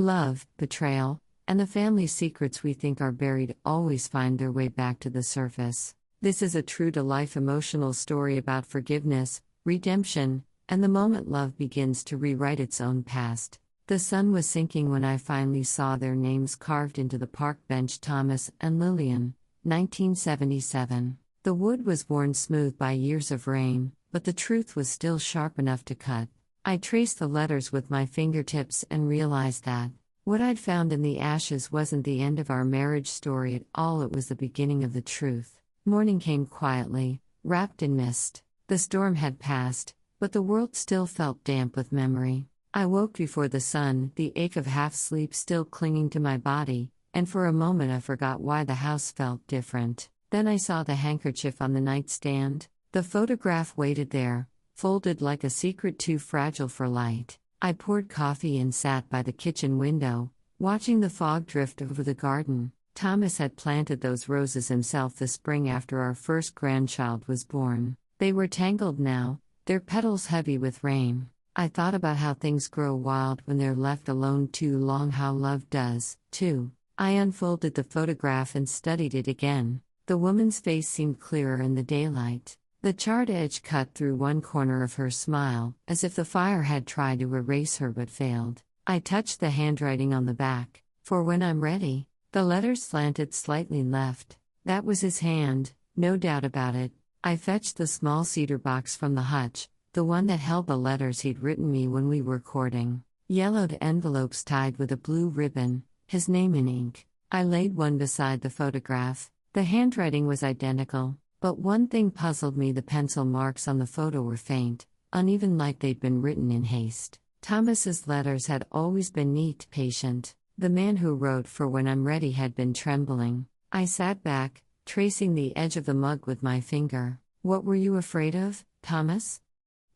Love, betrayal, and the family secrets we think are buried always find their way back to the surface. This is a true-to-life emotional story about forgiveness, redemption, and the moment love begins to rewrite its own past. The sun was sinking when I finally saw their names carved into the park bench: Thomas and Lillian, 1977. The wood was worn smooth by years of rain, but the truth was still sharp enough to cut. I traced the letters with my fingertips and realized that what I'd found in the ashes wasn't the end of our marriage story at all, it was the beginning of the truth. Morning came quietly, wrapped in mist. The storm had passed, but the world still felt damp with memory. I woke before the sun, the ache of half-sleep still clinging to my body, and for a moment I forgot why the house felt different. Then I saw the handkerchief on the nightstand. The photograph waited there, folded like a secret too fragile for light. I poured coffee and sat by the kitchen window, watching the fog drift over the garden. Thomas had planted those roses himself the spring after our first grandchild was born. They were tangled now, their petals heavy with rain. I thought about how things grow wild when they're left alone too long, how love does, too. I unfolded the photograph and studied it again. The woman's face seemed clearer in the daylight. The charred edge cut through one corner of her smile, as if the fire had tried to erase her but failed. I touched the handwriting on the back. "For when I'm ready." The letters slanted slightly left. That was his hand, no doubt about it. I fetched the small cedar box from the hutch, the one that held the letters he'd written me when we were courting. Yellowed envelopes tied with a blue ribbon, his name in ink. I laid one beside the photograph. The handwriting was identical, but one thing puzzled me: the pencil marks on the photo were faint, uneven, like they'd been written in haste. Thomas's letters had always been neat, patient. The man who wrote "For when I'm ready" had been trembling. I sat back, tracing the edge of the mug with my finger. "What were you afraid of, Thomas?"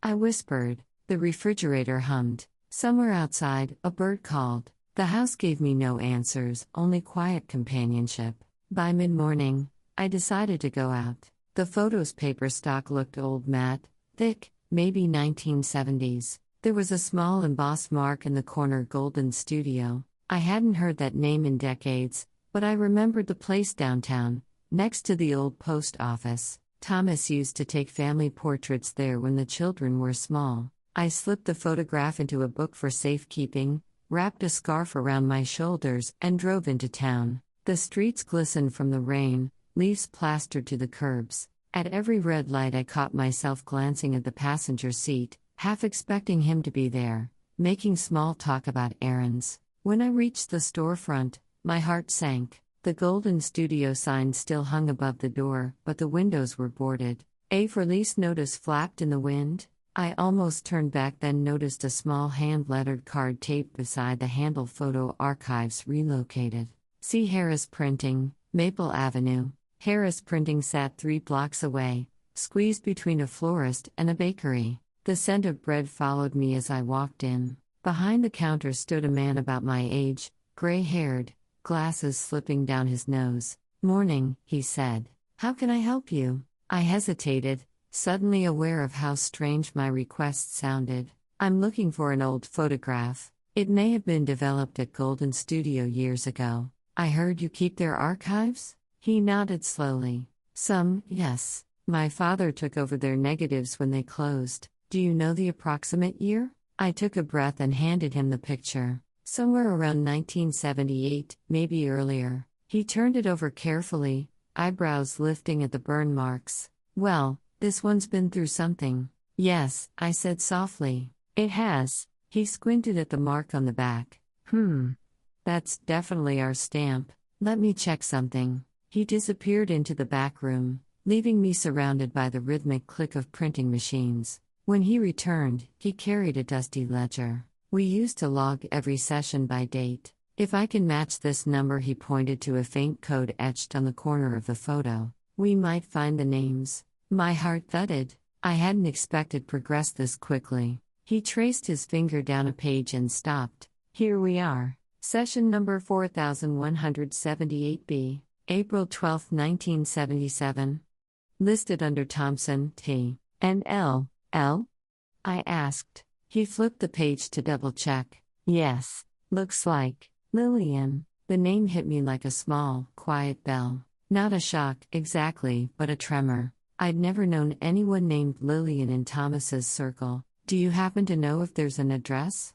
I whispered. The refrigerator hummed. Somewhere outside, a bird called. The house gave me no answers, only quiet companionship. By mid-morning, I decided to go out. The photo's paper stock looked old, matte, thick, maybe 1970s. There was a small embossed mark in the corner: Golden Studio. I hadn't heard that name in decades, but I remembered the place downtown, next to the old post office. Thomas used to take family portraits there when the children were small. I slipped the photograph into a book for safekeeping, wrapped a scarf around my shoulders, and drove into town. The streets glistened from the rain, leaves plastered to the curbs. At every red light I caught myself glancing at the passenger seat, half expecting him to be there, making small talk about errands. When I reached the storefront, my heart sank. The Golden Studio sign still hung above the door, but the windows were boarded. A for lease notice flapped in the wind. I almost turned back, then noticed a small hand-lettered card taped beside the handle: Photo Archives Relocated. See Harris Printing, Maple Avenue. Harris Printing sat 3 blocks away, squeezed between a florist and a bakery. The scent of bread followed me as I walked in. Behind the counter stood a man about my age, gray-haired, glasses slipping down his nose. "Morning," he said. "How can I help you?" I hesitated, suddenly aware of how strange my request sounded. "I'm looking for an old photograph. It may have been developed at Golden Studio years ago." "I heard you keep their archives?" He nodded slowly. "Some, yes. My father took over their negatives when they closed." "Do you know the approximate year?" I took a breath and handed him the picture. "Somewhere around 1978, maybe earlier." He turned it over carefully, eyebrows lifting at the burn marks. "Well, this one's been through something." "Yes," I said softly. "It has." He squinted at the mark on the back. That's definitely our stamp. Let me check something." He disappeared into the back room, leaving me surrounded by the rhythmic click of printing machines. When he returned, he carried a dusty ledger. "We used to log every session by date. If I can match this number," he pointed to a faint code etched on the corner of the photo, "we might find the names." My heart thudded. I hadn't expected progress this quickly. He traced his finger down a page and stopped. "Here we are. Session number 4178B, April 12, 1977. Listed under Thompson, T. and L. L? I asked. He flipped the page to double-check. "Yes. Looks like Lillian. The name hit me like a small, quiet bell. Not a shock, exactly, but a tremor. I'd never known anyone named Lillian in Thomas's circle. Do you happen to know if there's an address?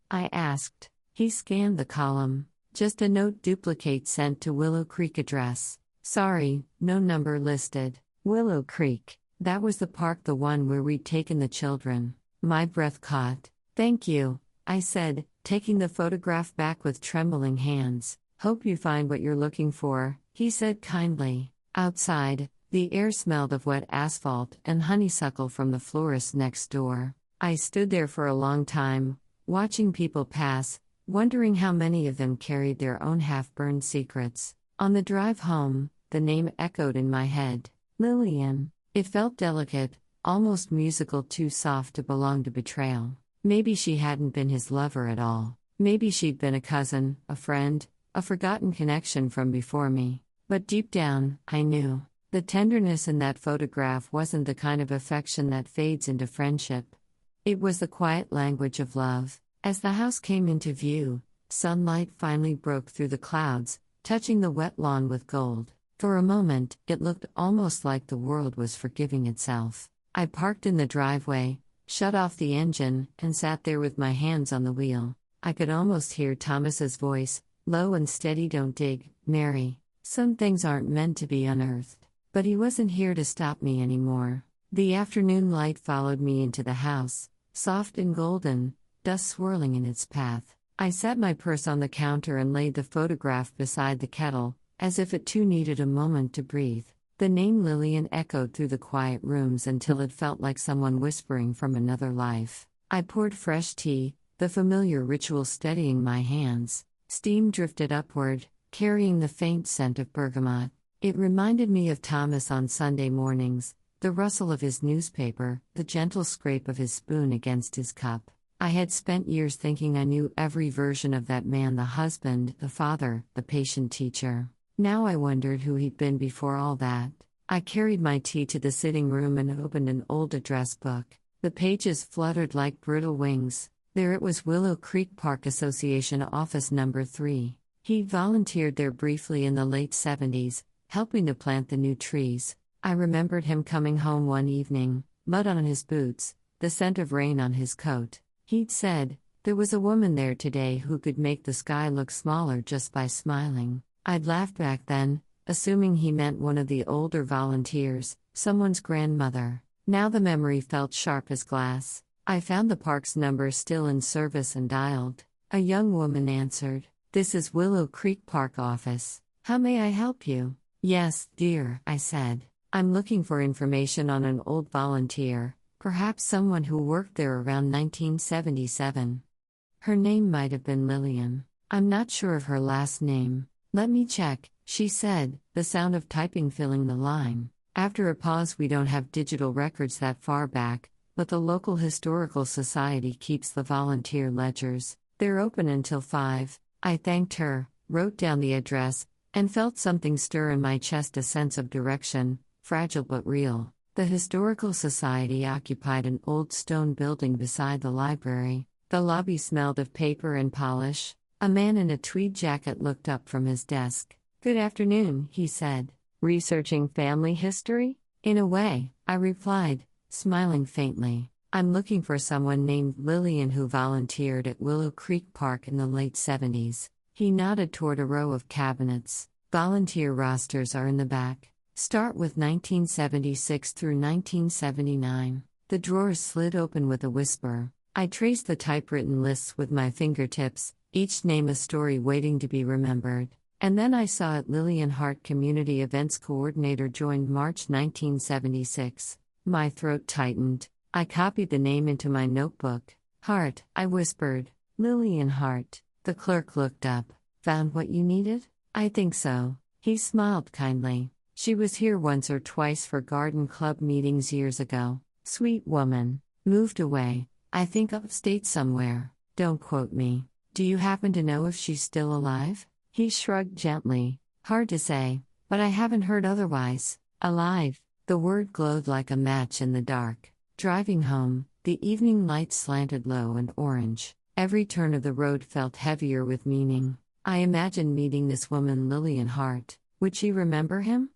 I asked. He scanned the column. Just a note duplicate sent to Willow Creek address. Sorry, no number listed. Willow Creek. That was the park, the one where we'd taken the children. My breath caught. Thank you, I said, taking the photograph back with trembling hands. Hope you find what you're looking for, he said kindly. Outside, the air smelled of wet asphalt and honeysuckle from the florist next door. I stood there for a long time, watching people pass, wondering how many of them carried their own half-burned secrets. On the drive home, the name echoed in my head. Lillian. It felt delicate, almost musical, too soft to belong to Betrayal. Maybe she hadn't been his lover at all. Maybe she'd been a cousin, a friend, a forgotten connection from before me. But deep down, I knew. The tenderness in that photograph wasn't the kind of affection that fades into friendship. It was the quiet language of love. As the house came into view, sunlight finally broke through the clouds, touching the wet lawn with gold. For a moment, it looked almost like the world was forgiving itself. I parked in the driveway, shut off the engine, and sat there with my hands on the wheel. I could almost hear Thomas's voice, low and steady. Don't dig, Mary. Some things aren't meant to be unearthed. But he wasn't here to stop me anymore. The afternoon light followed me into the house, soft and golden, dust swirling in its path. I set my purse on the counter and laid the photograph beside the kettle, as if it too needed a moment to breathe. The name Lillian echoed through the quiet rooms until it felt like someone whispering from another life. I poured fresh tea, the familiar ritual steadying my hands. Steam drifted upward, carrying the faint scent of bergamot. It reminded me of Thomas on Sunday mornings, the rustle of his newspaper, the gentle scrape of his spoon against his cup. I had spent years thinking I knew every version of that man, the husband, the father, the patient teacher. Now I wondered who he'd been before all that. I carried my tea to the sitting room and opened an old address book. The pages fluttered like brittle wings. There it was, Willow Creek Park Association Office Number 3. He'd volunteered there briefly in the late 70s, helping to plant the new trees. I remembered him coming home one evening, mud on his boots, the scent of rain on his coat. He'd said, there was a woman there today who could make the sky look smaller just by smiling. I'd laughed back then, assuming he meant one of the older volunteers, someone's grandmother. Now the memory felt sharp as glass. I found the park's number still in service and dialed. A young woman answered. This is Willow Creek Park office. How may I help you? Yes, dear, I said. I'm looking for information on an old volunteer, perhaps someone who worked there around 1977. Her name might have been Lillian. I'm not sure of her last name. Let me check, she said, the sound of typing filling the line. After a pause, we don't have digital records that far back, but the local historical society keeps the volunteer ledgers. They're open until 5. I thanked her, wrote down the address, and felt something stir in my chest, a sense of direction, fragile but real. The Historical Society occupied an old stone building beside the library. The lobby smelled of paper and polish. A man in a tweed jacket looked up from his desk. Good afternoon, he said. Researching family history? In a way, I replied, smiling faintly. I'm looking for someone named Lillian who volunteered at Willow Creek Park in the late 70s. He nodded toward a row of cabinets. Volunteer rosters are in the back. Start with 1976 through 1979. The drawers slid open with a whisper. I traced the typewritten lists with my fingertips, each name a story waiting to be remembered. And then I saw it. Lillian Hart, Community Events Coordinator, joined March 1976. My throat tightened. I copied the name into my notebook. Hart, I whispered. Lillian Hart. The clerk looked up. Found what you needed? I think so. He smiled kindly. She was here once or twice for garden club meetings years ago. Sweet woman. Moved away. I think upstate somewhere. Don't quote me. Do you happen to know if she's still alive? He shrugged gently. Hard to say, but I haven't heard otherwise. Alive. The word glowed like a match in the dark. Driving home, the evening light slanted low and orange. Every turn of the road felt heavier with meaning. I imagined meeting this woman, Lillian Hart. Would she remember him?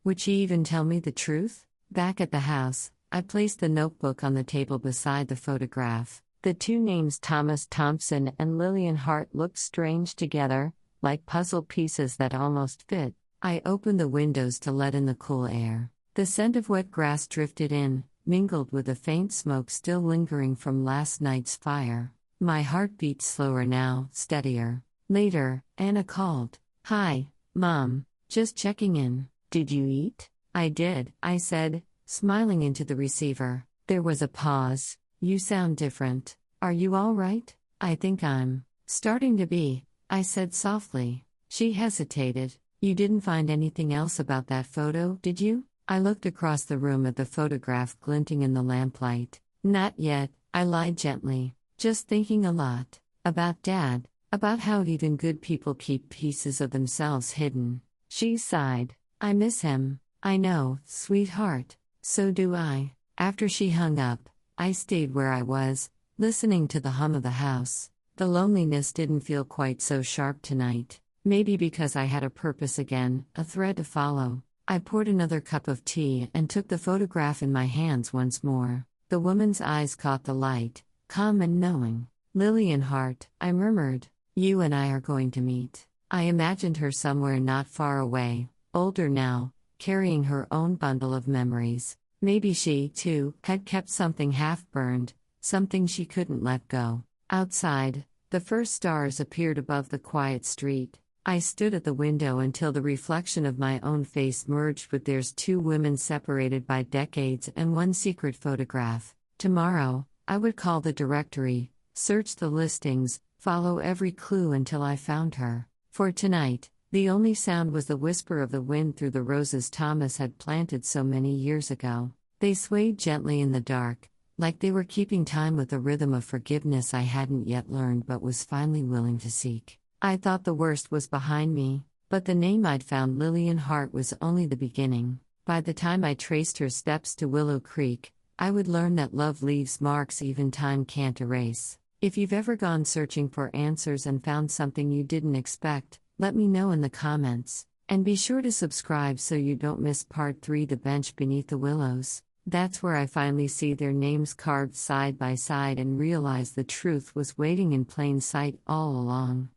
Would she even tell me the truth? Back at the house, I placed the notebook on the table beside the photograph. The two names Thomas Thompson and Lillian Hart looked strange together, like puzzle pieces that almost fit. I opened the windows to let in the cool air. The scent of wet grass drifted in, mingled with the faint smoke still lingering from last night's fire. My heart beat slower now, steadier. Later, Anna called. "Hi, Mom. Just checking in. Did you eat?" "I did," I said, smiling into the receiver. There was a pause. "You sound different. Are you all right?" "I think I'm starting to be," I said softly. She hesitated. "You didn't find anything else about that photo, did you?" I looked across the room at the photograph glinting in the lamplight. "Not yet," I lied gently. "Just thinking a lot. About Dad. About how even good people keep pieces of themselves hidden." She sighed. "I miss him." "I know, sweetheart. So do I." After she hung up, I stayed where I was, listening to the hum of the house. The loneliness didn't feel quite so sharp tonight. Maybe because I had a purpose again, a thread to follow. I poured another cup of tea and took the photograph in my hands once more. The woman's eyes caught the light, calm and knowing. "Lillian Hart," I murmured. "You and I are going to meet." I imagined her somewhere not far away, older now, carrying her own bundle of memories. Maybe she, too, had kept something half-burned, something she couldn't let go. Outside, the first stars appeared above the quiet street. I stood at the window until the reflection of my own face merged with theirs, two women separated by decades and one secret photograph. Tomorrow, I would call the directory, search the listings, follow every clue until I found her. For tonight, the only sound was the whisper of the wind through the roses Thomas had planted so many years ago. They swayed gently in the dark, like they were keeping time with the rhythm of forgiveness I hadn't yet learned but was finally willing to seek. I thought the worst was behind me, but the name I'd found, Lillian Hart, was only the beginning. By the time I traced her steps to Willow Creek, I would learn that love leaves marks even time can't erase. If you've ever gone searching for answers and found something you didn't expect, let me know in the comments. And be sure to subscribe so you don't miss part 3, The Bench Beneath the Willows. That's where I finally see their names carved side by side and realize the truth was waiting in plain sight all along.